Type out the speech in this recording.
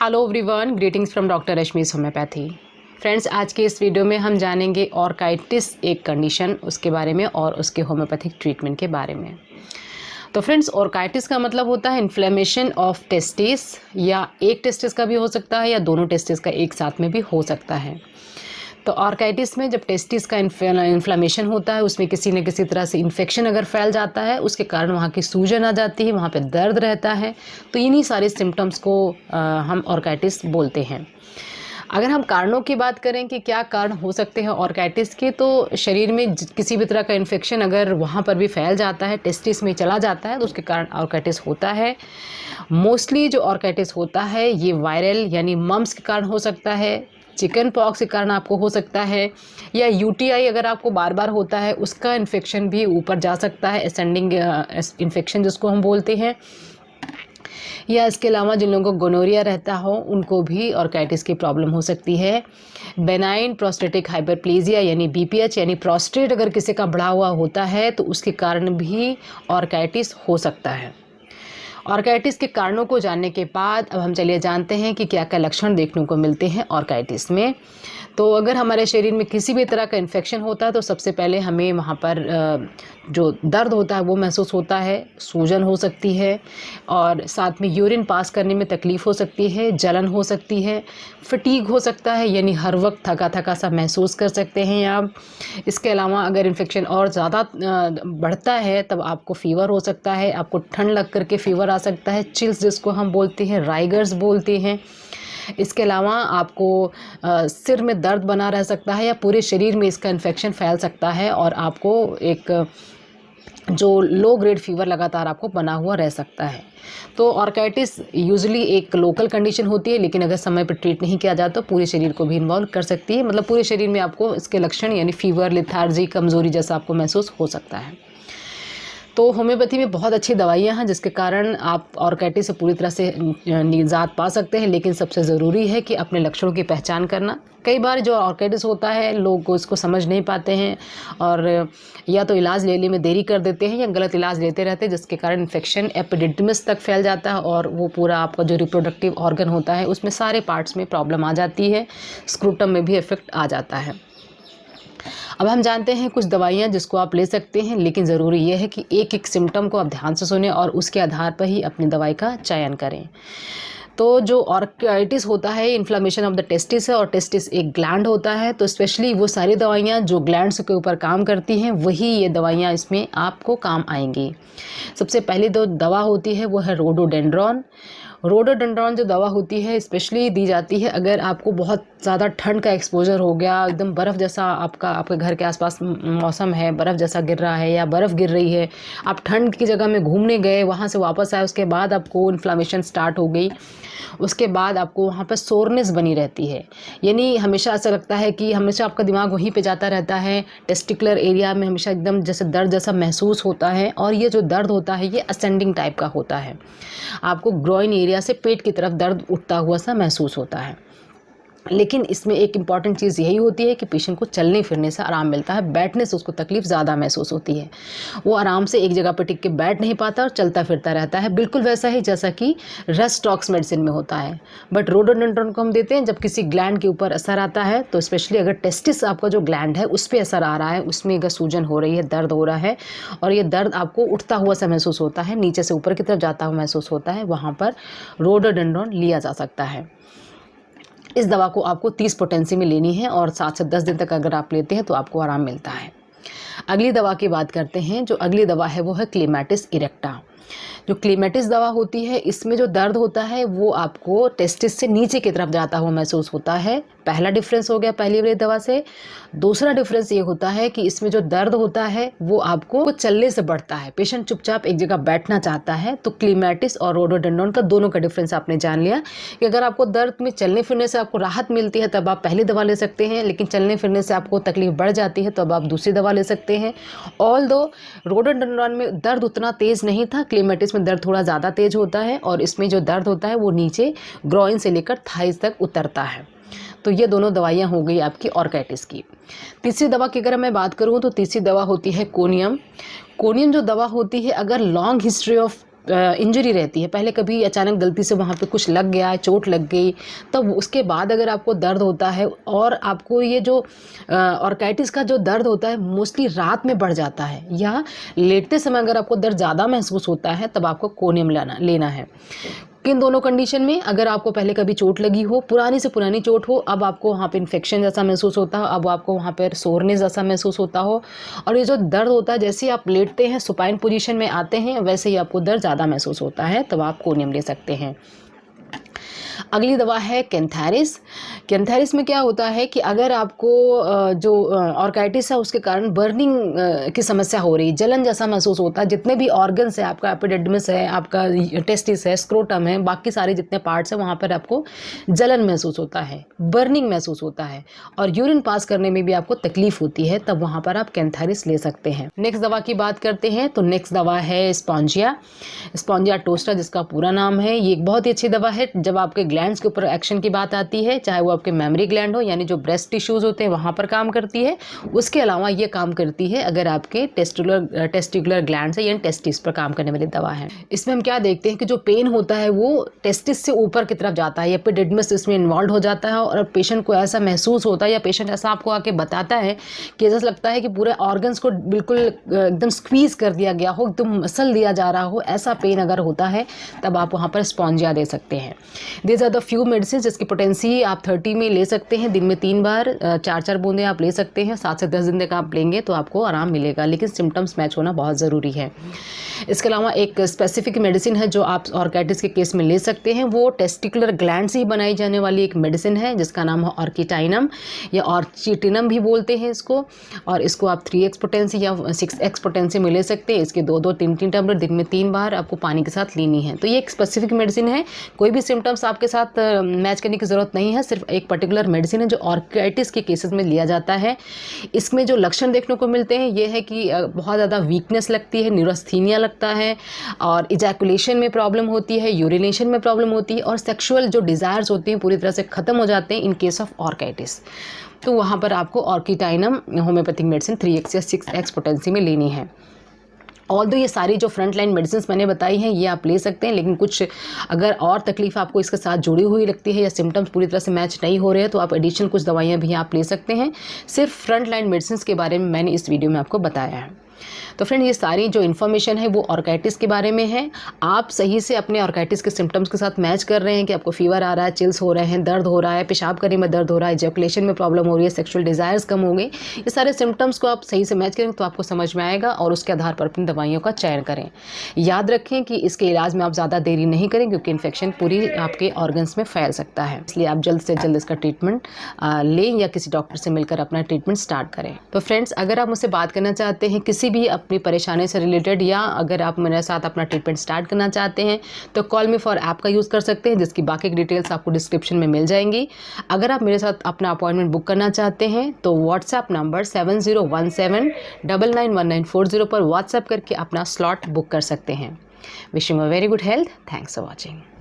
Hello everyone, greetings from doctor Rashmi's homeopathy. Friends, आज के इस वीडियो में हम जानेंगे ऑर्काइटिस एक कंडीशन उसके बारे में और उसके होम्योपैथिक ट्रीटमेंट के बारे में। तो फ्रेंड्स, ऑर्काइटिस का मतलब होता है इन्फ्लेमेशन ऑफ टेस्टिस, या एक टेस्टिस का भी हो सकता है या दोनों टेस्टिस का एक साथ में भी हो सकता है। तो ऑर्काइटिस में जब टेस्टिस का इन्फ्लेमेशन होता है, उसमें किसी न किसी तरह से इन्फेक्शन अगर फैल जाता है, उसके कारण वहाँ की सूजन आ जाती है, वहाँ पे दर्द रहता है। तो इन्हीं सारे सिम्टम्स को हम ऑर्काइटिस बोलते हैं। अगर हम कारणों की बात करें कि क्या कारण हो सकते हैं ऑर्काइटिस के, तो शरीर में किसी भी तरह का इन्फेक्शन अगर वहाँ पर भी फैल जाता है, टेस्टिस में चला जाता है, तो उसके कारण ऑर्काइटिस होता है। मोस्टली जो ऑर्काइटिस होता है ये वायरल यानी मम्स के कारण हो सकता है, चिकन पॉक्स के कारण आपको हो सकता है, या यूटीआई अगर आपको बार बार होता है उसका इन्फेक्शन भी ऊपर जा सकता है, असेंडिंग इन्फेक्शन जिसको हम बोलते हैं। या इसके अलावा जिन लोगों को गोनोरिया रहता हो उनको भी ऑर्काइटिस की प्रॉब्लम हो सकती है। बेनाइन प्रोस्टेटिक हाइपरप्लेजिया यानी बीपीएच यानी प्रोस्टेट अगर किसी का बढ़ा हुआ होता है तो उसके कारण भी ऑर्काइटिस हो सकता है। ऑर्काइटिस के कारणों को जानने के बाद अब हम चलिए जानते हैं कि क्या क्या लक्षण देखने को मिलते हैं ऑर्काइटिस में। तो अगर हमारे शरीर में किसी भी तरह का इन्फेक्शन होता है तो सबसे पहले हमें वहाँ पर जो दर्द होता है वो महसूस होता है, सूजन हो सकती है और साथ में यूरिन पास करने में तकलीफ़ हो सकती है, जलन हो सकती है, फटीग हो सकता है यानी हर वक्त थका थका सा महसूस कर सकते हैं आप। इसके अलावा अगर इन्फेक्शन और ज़्यादा बढ़ता है तब आपको फ़ीवर हो सकता है, आपको ठंड लग करके फ़ीवर आ सकता है, चिल्स जिसको हम बोलते हैं, राइगर्स बोलते हैं। इसके अलावा आपको सिर में दर्द बना रह सकता है या पूरे शरीर में इसका इन्फेक्शन फैल सकता है और आपको एक जो लो ग्रेड फीवर लगातार आपको बना हुआ रह सकता है। तो ऑर्काइटिस यूजुअली एक लोकल कंडीशन होती है, लेकिन अगर समय पर ट्रीट नहीं किया जाता तो पूरे शरीर को भी इन्वॉल्व कर सकती है। मतलब पूरे शरीर में आपको इसके लक्षण यानी फीवर, लेथार्जी, कमज़ोरी जैसा आपको महसूस हो सकता है। तो होम्योपैथी में बहुत अच्छी दवाइयाँ हैं जिसके कारण आप ऑर्काइटिस से पूरी तरह से निजात पा सकते हैं, लेकिन सबसे ज़रूरी है कि अपने लक्षणों की पहचान करना। कई बार जो ऑर्काइटिस होता है लोग उसको समझ नहीं पाते हैं और या तो इलाज लेने में देरी कर देते हैं या गलत इलाज लेते रहते हैं, जिसके कारण इन्फेक्शन एपिडिडमिस तक फैल जाता है और वो पूरा आपका जो रिप्रोडक्टिव ऑर्गन होता है उसमें सारे पार्ट्स में प्रॉब्लम आ जाती है, स्क्रूटम में भी इफेक्ट आ जाता है। अब हम जानते हैं कुछ दवाइयाँ जिसको आप ले सकते हैं, लेकिन ज़रूरी यह है कि एक एक सिम्टम को आप ध्यान से सुनें और उसके आधार पर ही अपनी दवाई का चयन करें। तो जो ऑर्काइटिस होता है इन्फ्लेमेशन ऑफ द टेस्टिस है और टेस्टिस एक ग्लैंड होता है, तो स्पेशली वो सारी दवाइयाँ जो ग्लैंड्स के ऊपर काम करती हैं वही ये दवाइयाँ इसमें आपको काम आएंगी। सबसे पहली जो दवा होती है वो है रोडोडेंड्रॉन। रोडोडेंड्रॉन जो दवा होती है स्पेशली दी जाती है अगर आपको बहुत ज़्यादा ठंड का एक्सपोजर हो गया, एकदम बर्फ़ जैसा आपके घर के आसपास मौसम है, बर्फ़ जैसा गिर रहा है या बर्फ़ गिर रही है, आप ठंड की जगह में घूमने गए, वहाँ से वापस आए, उसके बाद आपको इन्फ्लेमेशन स्टार्ट हो गई, उसके बाद आपको वहाँ पर सोरनेस बनी रहती है, यानी हमेशा ऐसा लगता है कि हमेशा आपका दिमाग वहीं पे जाता रहता है, टेस्टिकुलर एरिया में हमेशा एकदम जैसे दर्द जैसा महसूस होता है और ये जो दर्द होता है ये असेंडिंग टाइप का होता है। आपको ग्रोइन एरिया से पेट की तरफ दर्द उठता हुआ सा महसूस होता है। लेकिन इसमें एक इम्पॉर्टेंट चीज़ यही होती है कि पेशेंट को चलने फिरने से आराम मिलता है, बैठने से उसको तकलीफ़ ज़्यादा महसूस होती है। वो आराम से एक जगह पर टिक के बैठ नहीं पाता और चलता फिरता रहता है, बिल्कुल वैसा ही जैसा कि रस्टॉक्स मेडिसिन में होता है। बट रोडोडेंड्रॉन को हम देते हैं जब किसी ग्लैंड के ऊपर असर आता है, तो स्पेशली अगर टेस्टिस आपका जो ग्लैंड है उस पर असर आ रहा है, उसमें अगर सूजन हो रही है, दर्द हो रहा है और ये दर्द आपको उठता हुआ सा महसूस होता है, नीचे से ऊपर की तरफ जाता हुआ महसूस होता है, वहाँ पर रोडोडेंड्रॉन लिया जा सकता है। इस दवा को आपको 30 पोटेंसी में लेनी है और 7 से 10 दिन तक अगर आप लेते हैं तो आपको आराम मिलता है। अगली दवा की बात करते हैं। जो अगली दवा है वो है क्लेमेटिस इरेक्टा। जो क्लेमेटिस दवा होती है इसमें जो दर्द होता है वो आपको टेस्टिस से नीचे की तरफ जाता हुआ महसूस होता है। पहला डिफरेंस हो गया पहली वाली दवा से। दूसरा डिफरेंस ये होता है कि इसमें जो दर्द होता है वो आपको चलने से बढ़ता है, पेशेंट चुपचाप एक जगह बैठना चाहता है। तो क्लेमेटिस और रोडोडेंड्रॉन का दोनों का डिफरेंस आपने जान लिया कि अगर आपको दर्द में चलने फिरने से आपको राहत मिलती है तब आप पहली दवा ले सकते हैं, लेकिन चलने फिरने से आपको तकलीफ बढ़ जाती है तो अब आप दूसरी दवा ले सकते हैं। ऑल्दो रोडोडेंड्रॉन में दर्द उतना तेज़ नहीं था, क्लेमेटिस में दर्द थोड़ा ज़्यादा तेज होता है और इसमें जो दर्द होता है वो नीचे ग्रोइन से लेकर थाइस तक उतरता है। तो ये दोनों दवाइयाँ हो गई आपकी ऑर्काइटिस की। तीसरी दवा की अगर मैं बात करूँ तो तीसरी दवा होती है कोनियम। कोनियम जो दवा होती है अगर लॉन्ग हिस्ट्री ऑफ इंजरी रहती है, पहले कभी अचानक गलती से वहाँ पे कुछ लग गया, चोट लग गई, तब उसके बाद अगर आपको दर्द होता है और आपको ये जो ऑर्काइटिस का जो दर्द होता है मोस्टली रात में बढ़ जाता है, या लेटते समय अगर आपको दर्द ज़्यादा महसूस होता है, तब आपको कोनियम लेना है। किन दोनों कंडीशन में? अगर आपको पहले कभी चोट लगी हो, पुरानी से पुरानी चोट हो, अब आपको वहाँ पे इन्फेक्शन जैसा महसूस होता हो, अब आपको वहाँ पर सोरनेस जैसा महसूस होता हो, और ये जो दर्द होता है जैसे आप लेटते हैं, सुपाइन पोजीशन में आते हैं, वैसे ही आपको दर्द ज़्यादा महसूस होता है, तब आप कोनियम ले सकते हैं। अगली दवा है कैंथारिस। कैंथारिस में क्या होता है कि अगर आपको जो ऑर्काइटिस है उसके कारण बर्निंग की समस्या हो रही, जलन जैसा महसूस होता है, जितने भी ऑर्गन्स है, आपका एपिडिडमिस है, आपका टेस्टिस है, स्क्रोटम है, बाकी सारे जितने पार्ट्स हैं वहाँ पर आपको जलन महसूस होता है, बर्निंग महसूस होता है, और यूरिन पास करने में भी आपको तकलीफ होती है, तब वहाँ पर आप कैंथारिस ले सकते हैं। नेक्स्ट दवा की बात करते हैं, तो नेक्स्ट दवा है स्पॉन्जिया टोस्टा, जिसका पूरा नाम है। ये एक बहुत ही अच्छी दवा है जब आपके ग्लैंड्स के ऊपर एक्शन की बात आती है, चाहे वो आपके मेमोरी ग्लैंड हो, यानी जो ब्रेस्ट टिश्यूज होते हैं वहाँ पर काम करती है। उसके अलावा ये काम करती है अगर आपके टेस्टिकुलर ग्लैंड्स है, यानी टेस्टिस पर काम करने वाली दवा है। इसमें हम क्या देखते हैं कि जो पेन होता है वो टेस्टिस से ऊपर की तरफ जाता है, एपिडिडमिस इसमें इन्वॉल्व हो जाता है, और पेशेंट को ऐसा महसूस होता है, या पेशेंट ऐसा आपको आके बताता है कि ऐसा लगता है कि पूरे ऑर्गन्स को बिल्कुल एकदम स्क्वीज कर दिया गया हो, एकदम मसल दिया जा रहा हो, ऐसा पेन अगर होता है तब आप वहाँ पर स्पॉन्जिया दे सकते हैं। These are the few medicine जिसकी पोटेंसी आप 30 में ले सकते हैं, दिन में 3 बार 4-4 बूंदें आप ले सकते हैं। 7 से 10 दिन तक आप लेंगे तो आपको आराम मिलेगा, लेकिन सिम्टम्स मैच होना बहुत ज़रूरी है। इसके अलावा एक स्पेसिफिक मेडिसिन है जो आप ऑर्काइटिस के केस में ले सकते हैं, वो टेस्टिकुलर ग्लैंड से ही बनाई जाने वाली एक मेडिसिन है जिसका नाम है ऑर्किटाइनम, या ऑर्चिटिनम भी बोलते हैं इसको, और इसको आप 3x पोटेंसी या 6x पोटेंसी में ले सकते हैं। इसके 2-2, 3-3 टैबलेट दिन में 3 बार आपको पानी के साथ लेनी है। तो ये एक स्पेसिफिक मेडिसिन है, कोई भी सिम्टम्स आपके साथ मैच करने की ज़रूरत नहीं है, सिर्फ एक पर्टिकुलर मेडिसिन है जो ऑर्काइटिस के केसेस में लिया जाता है। इसमें जो लक्षण देखने को मिलते हैं ये है कि बहुत ज़्यादा वीकनेस लगती है, न्यूरोस्थीनिया लगता है, और इजैकुलेशन में प्रॉब्लम होती है, यूरिनेशन में प्रॉब्लम होती है, और सेक्सुअल जो डिज़ायर्स होती हैं पूरी तरह से ख़त्म हो जाते हैं इन केस ऑफ ऑर्काइटिस। तो वहाँ पर आपको ऑर्किटाइनम होम्योपैथिक मेडिसिन 3x या 6x पोटेंसी में लेनी है। ऑल्दो ये सारी जो फ्रंट लाइन मेडिसिन मैंने बताई हैं ये आप ले सकते हैं, लेकिन कुछ अगर और तकलीफ आपको इसके साथ जुड़ी हुई लगती है या सिम्टम्स पूरी तरह से मैच नहीं हो रहे हैं तो आप एडिशनल कुछ दवाइयाँ भी आप ले सकते हैं। सिर्फ फ्रंट लाइन मेडिसिन के बारे में मैंने इस वीडियो में आपको बताया है। तो फ्रेंड, ये सारी जो इन्फॉर्मेशन है वो ऑर्काइटिस के बारे में है। आप सही से अपने ऑर्काइटिस के सिम्टम्स के साथ मैच कर रहे हैं कि आपको फीवर आ रहा है, चिल्स हो रहे हैं, दर्द हो रहा है, पेशाब करने में दर्द हो रहा है, इजैकुलेशन में प्रॉब्लम हो रही है, सेक्सुअल डिज़ायर्स कम हो गए, ये सारे सिम्टम्स को आप सही से मैच करेंगे तो आपको समझ में आएगा, और उसके आधार पर अपनी दवाइयों का चयन करें। याद रखें कि इसके इलाज में आप ज़्यादा देरी नहीं करें क्योंकि इन्फेक्शन पूरी आपके ऑर्गन्स में फैल सकता है, इसलिए आप जल्द से जल्द इसका ट्रीटमेंट लें या किसी डॉक्टर से मिलकर अपना ट्रीटमेंट स्टार्ट करें। तो फ्रेंड्स, अगर आप मुझसे बात करना चाहते हैं किसी भी अपनी परेशानी से रिलेटेड, या अगर आप मेरे साथ अपना ट्रीटमेंट स्टार्ट करना चाहते हैं तो कॉल मी फॉर ऐप का यूज़ कर सकते हैं, जिसकी बाकी डिटेल्स आपको डिस्क्रिप्शन में मिल जाएंगी। अगर आप मेरे साथ अपना अपॉइंटमेंट बुक करना चाहते हैं तो व्हाट्सएप नंबर 7017991940 पर व्हाट्सएप करके अपना स्लॉट बुक कर सकते हैं। Wishing a very good health. Thanks for watching.